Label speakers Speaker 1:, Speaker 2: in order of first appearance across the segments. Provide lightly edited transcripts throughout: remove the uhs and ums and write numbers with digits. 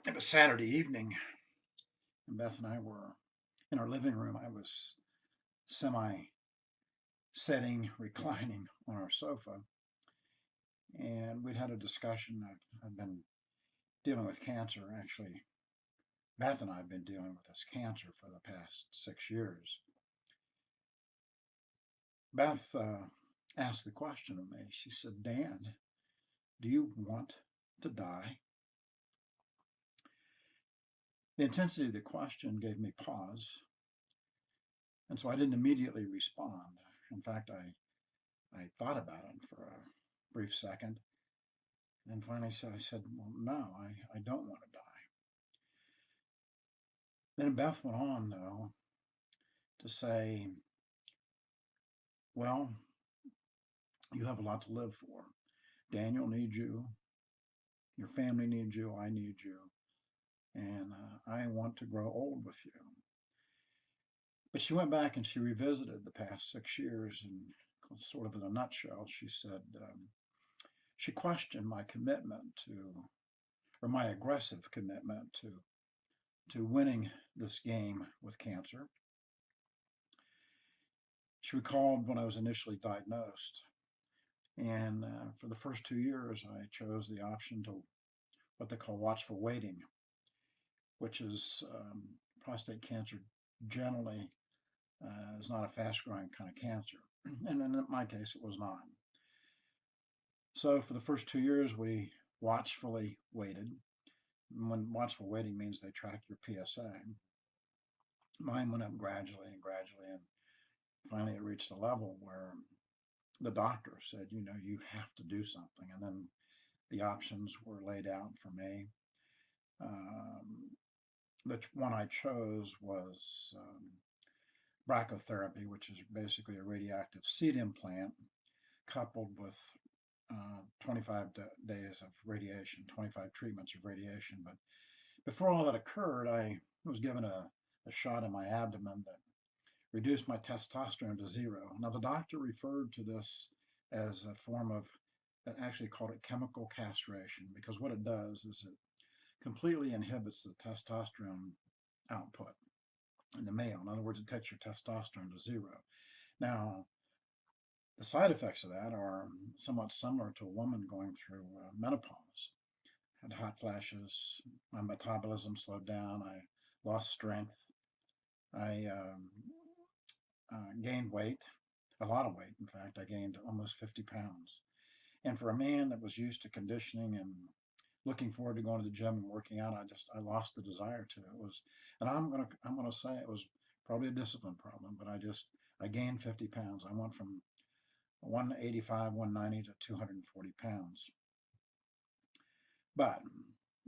Speaker 1: It was Saturday evening, and Beth and I were in our living room. I was semi sitting, reclining on our sofa, and we'd had a discussion. I've been dealing with cancer. Actually, Beth and I have been dealing with this cancer for the past 6 years. Beth asked the question of me. She said, Dan, do you want to die? The intensity of the question gave me pause, and so I didn't immediately respond. In fact, I thought about it for a brief second, and finally I said, well, no, I don't want to die. Then Beth went on, though, to say, well, you have a lot to live for. Daniel needs you, your family needs you, I need you, and I want to grow old with you. But she went back and she revisited the past 6 years, and sort of in a nutshell, she said, she questioned my commitment to, or my aggressive commitment to winning this game with cancer. She recalled when I was initially diagnosed, and for the first 2 years, I chose the option to what they call watchful waiting, which is prostate cancer generally is not a fast growing kind of cancer. And in my case, it was not. So for the first 2 years, we watchfully waited. When watchful waiting means they track your PSA. Mine went up gradually and gradually, and finally it reached a level where the doctor said, you have to do something. And then the options were laid out for me. The one I chose was brachytherapy, which is basically a radioactive seed implant coupled with 25 days of radiation, 25 treatments of radiation. But before all that occurred, I was given a shot in my abdomen that reduced my testosterone to zero. Now, the doctor referred to this as a form of, actually called it chemical castration, because what it does is it completely inhibits the testosterone output in the male. In other words, it takes your testosterone to zero. Now, the side effects of that are somewhat similar to a woman going through menopause. I had hot flashes, my metabolism slowed down, I lost strength, I gained weight, a lot of weight. In fact, I gained almost 50 pounds. And for a man that was used to conditioning and looking forward to going to the gym and working out, I lost the desire to. It was, and I'm gonna say it was probably a discipline problem, but I gained 50 pounds. I went from 185, 190 to 240 pounds. But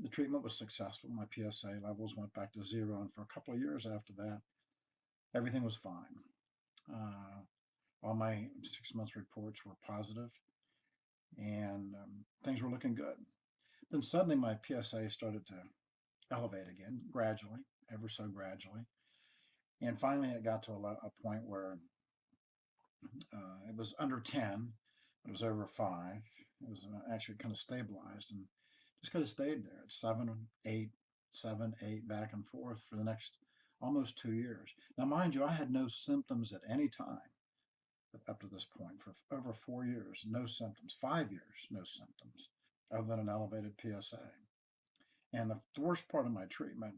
Speaker 1: the treatment was successful. My PSA levels went back to zero, and for a couple of years after that, everything was fine. All my 6 months reports were positive, and things were looking good. Then suddenly my PSA started to elevate again, gradually, ever so gradually. And finally, it got to a point where it was under 10, it was over 5. It was actually kind of stabilized and just kind of stayed there at 7, 8, 7, 8, back and forth for the next almost 2 years. Now, mind you, I had no symptoms at any time up to this point for over 4 years, no symptoms, 5 years, no symptoms other than an elevated PSA. And the worst part of my treatment,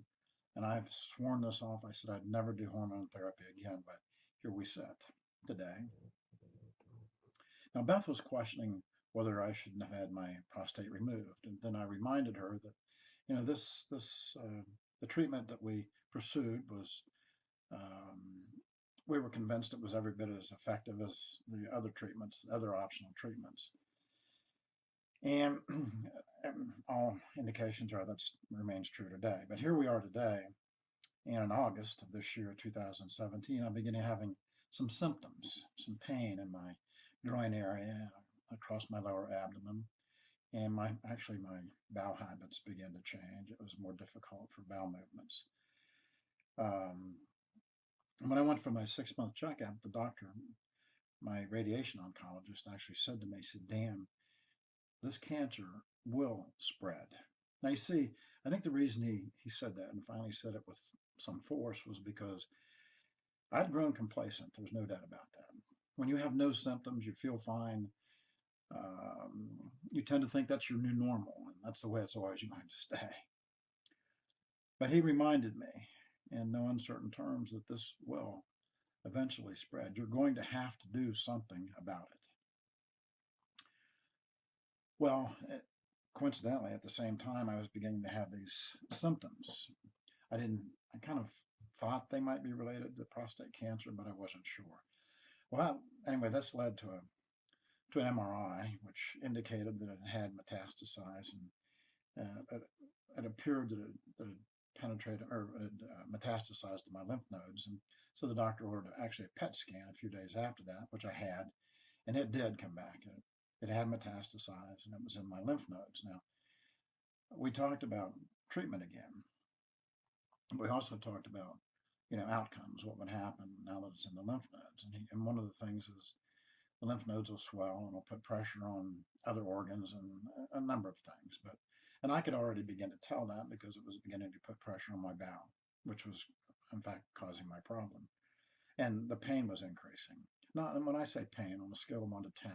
Speaker 1: and I've sworn this off, I said I'd never do hormone therapy again, but here we sit today. Now, Beth was questioning whether I should have had my prostate removed. And then I reminded her that, the treatment that we pursued was, we were convinced it was every bit as effective as the other treatments, other optional treatments. And all indications are that remains true today. But here we are today, and in August of this year, 2017, I'm beginning having some symptoms, some pain in my groin area, across my lower abdomen, and my bowel habits began to change. It was more difficult for bowel movements. When I went for my 6 month checkup, the doctor, my radiation oncologist, actually said to me, he said, Dan, this cancer will spread. Now, you see, I think the reason he said that and finally said it with some force was because I'd grown complacent. There's no doubt about that. When you have no symptoms, you feel fine. You tend to think that's your new normal, and that's the way it's always going to stay. But he reminded me in no uncertain terms that this will eventually spread. You're going to have to do something about it. Well, coincidentally, at the same time, I was beginning to have these symptoms. I kind of thought they might be related to prostate cancer, but I wasn't sure. Well, anyway, this led to an MRI, which indicated that it had metastasized, and it appeared that it penetrated or it metastasized to my lymph nodes. And so the doctor ordered actually a PET scan a few days after that, which I had, and it did come back. It had metastasized, and it was in my lymph nodes. Now, we talked about treatment again. We also talked about, outcomes, what would happen now that it's in the lymph nodes. And one of the things is the lymph nodes will swell and will put pressure on other organs and a number of things. And I could already begin to tell that because it was beginning to put pressure on my bowel, which was in fact causing my problem. And the pain was increasing. Not, and when I say pain, on a scale of 1 to 10,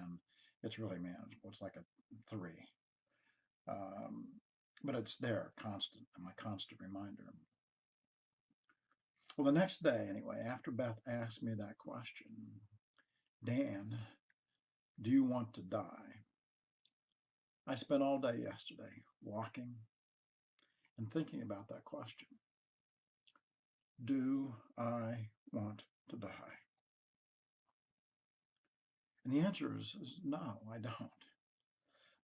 Speaker 1: it's really manageable. It's like a 3. Um, but it's there, constant, my constant reminder. Well, the next day, anyway, after Beth asked me that question, Dan, do you want to die? I spent all day yesterday walking and thinking about that question. Do I want to die? And the answer is no, I don't.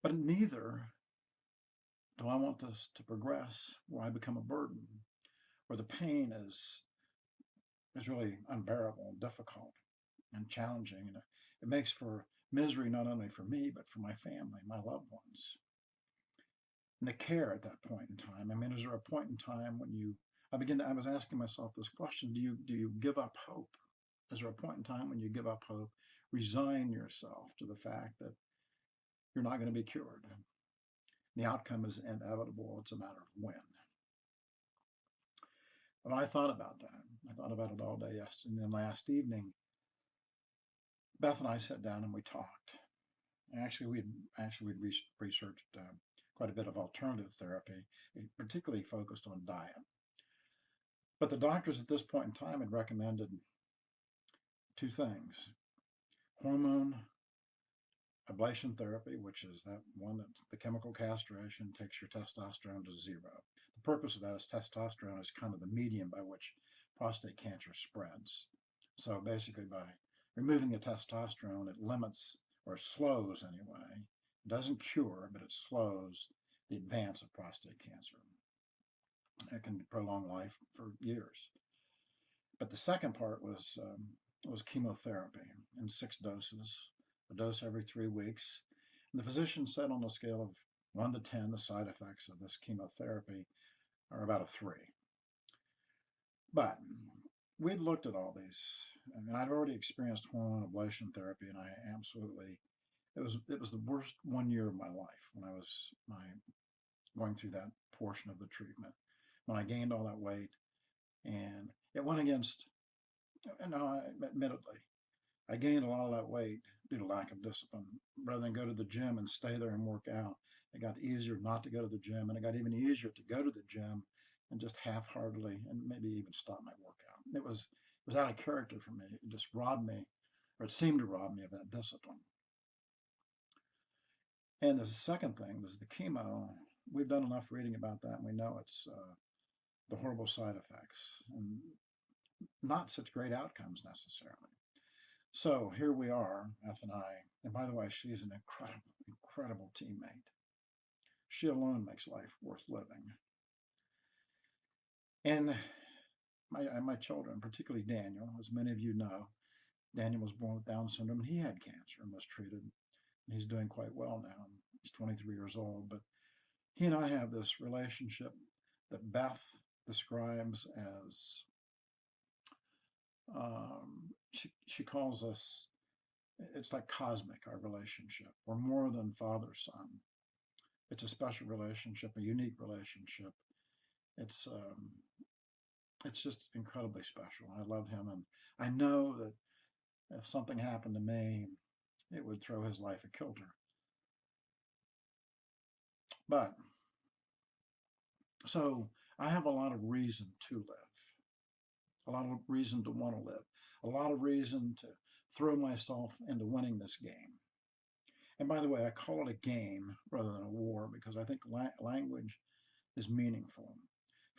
Speaker 1: But neither do I want this to progress where I become a burden, where the pain is really unbearable and difficult and challenging. And it makes for misery not only for me, but for my family, my loved ones. And the care at that point in time. I mean, is there a point in time when I was asking myself this question, do you give up hope? Is there a point in time when you give up hope, resign yourself to the fact that you're not going to be cured? The outcome is inevitable. It's a matter of when. But I thought about that. I thought about it all day yesterday. And then last evening, Beth and I sat down and we talked. We'd researched quite a bit of alternative therapy, particularly focused on diet. But the doctors at this point in time had recommended 2 things: hormone ablation therapy, which is that one that the chemical castration takes your testosterone to 0. The purpose of that is testosterone is kind of the medium by which prostate cancer spreads. So basically, by removing the testosterone, it limits or slows anyway. It doesn't cure, but it slows the advance of prostate cancer. It can prolong life for years. But the second part was chemotherapy in 6 doses, a dose every 3 weeks. And the physician said on a scale of 1 to 10, the side effects of this chemotherapy are about a 3. But we'd looked at all these. I mean, I'd already experienced hormone ablation therapy, and it was the worst 1 year of my life when I was going through that portion of the treatment, when I gained all that weight, and it went against, admittedly, I gained a lot of that weight due to lack of discipline. Rather than go to the gym and stay there and work out, it got easier not to go to the gym, and it got even easier to go to the gym and just half-heartedly and maybe even stop my workout. It was out of character for me. It just robbed me, or it seemed to rob me of that discipline. And the second thing was the chemo. We've done enough reading about that, and we know it's the horrible side effects and not such great outcomes necessarily. So here we are, Beth and I. And by the way, she's an incredible, incredible teammate. She alone makes life worth living. And my children, particularly Daniel, as many of you know, Daniel was born with Down syndrome, and he had cancer and was treated. And he's doing quite well now. He's 23 years old. But he and I have this relationship that Beth describes as, she calls us, it's like cosmic, our relationship. We're more than father-son. It's a special relationship, a unique relationship. It's um, it's just incredibly special. I love him, and I know that if something happened to me, it would throw his life a kilter. But so I have a lot of reason to live, a lot of reason to want to live, a lot of reason to throw myself into winning this game. And by the way, I call it a game rather than a war because I think language is meaningful.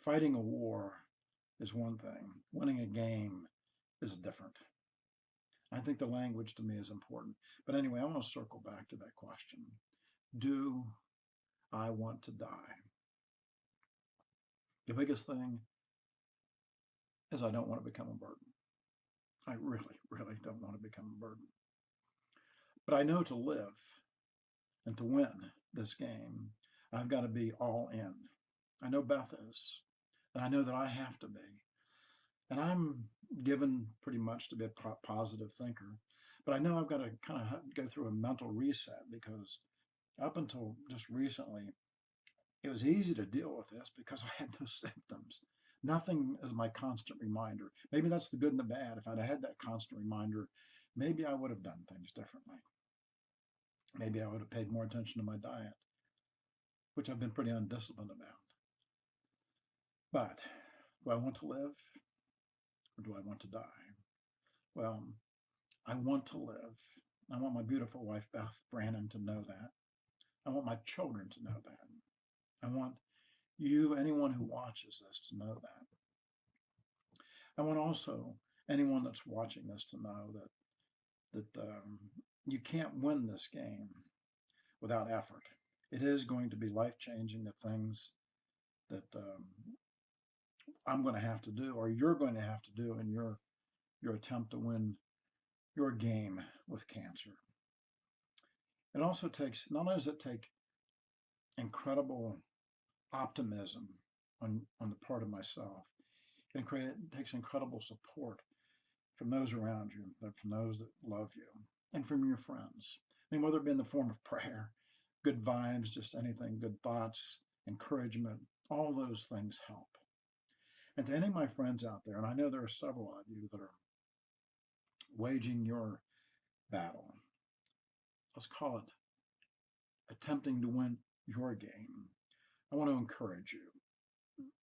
Speaker 1: Fighting a war is one thing, winning a game is different. I think the language to me is important. But anyway, I want to circle back to that question. Do I want to die? The biggest thing is I don't want to become a burden. I really, really don't want to become a burden. But I know to live and to win this game, I've got to be all in. I know Beth is, and I know that I have to be. And I'm given pretty much to be a positive thinker, but I know I've got to kind of go through a mental reset because up until just recently, it was easy to deal with this because I had no symptoms. Nothing is my constant reminder. Maybe that's the good and the bad. If I'd had that constant reminder, maybe I would have done things differently. Maybe I would have paid more attention to my diet, which I've been pretty undisciplined about. But do I want to live or do I want to die? Well, I want to live. I want my beautiful wife, Beth Brannon, to know that. I want my children to know that. I want you, anyone who watches this, to know that. I want also anyone that's watching this to know that you can't win this game without effort. It is going to be life changing. The things that I'm going to have to do, or you're going to have to do in your attempt to win your game with cancer. It also takes, not only does it take incredible optimism on the part of myself, it takes incredible support from those around you, from those that love you, and from your friends. I mean, whether it be in the form of prayer, good vibes, just anything, good thoughts, encouragement, all those things help. And to any of my friends out there, and I know there are several of you that are waging your battle, let's call it attempting to win your game, I want to encourage you.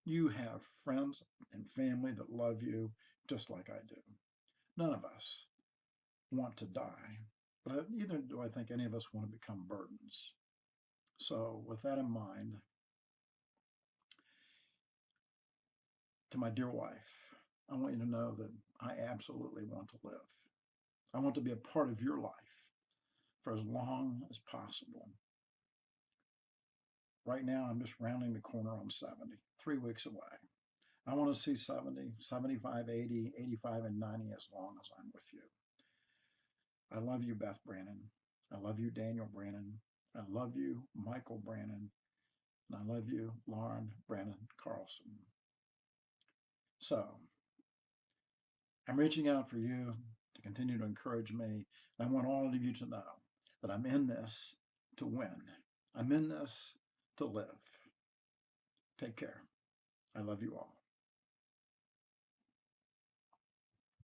Speaker 1: You have friends and family that love you just like I do. None of us want to die, but neither do I think any of us want to become burdens. So, with that in mind, to my dear wife, I want you to know that I absolutely want to live. I want to be a part of your life for as long as possible. Right now, I'm just rounding the corner on 70, 3 weeks away. I want to see 70, 75, 80, 85, and 90 as long as I'm with you. I love you, Beth Brannon. I love you, Daniel Brannon. I love you, Michael Brannon. And I love you, Lauren Brannon Carlson. So I'm reaching out for you to continue to encourage me. And I want all of you to know that I'm in this to win. I'm in this to live. Take care. I love you all.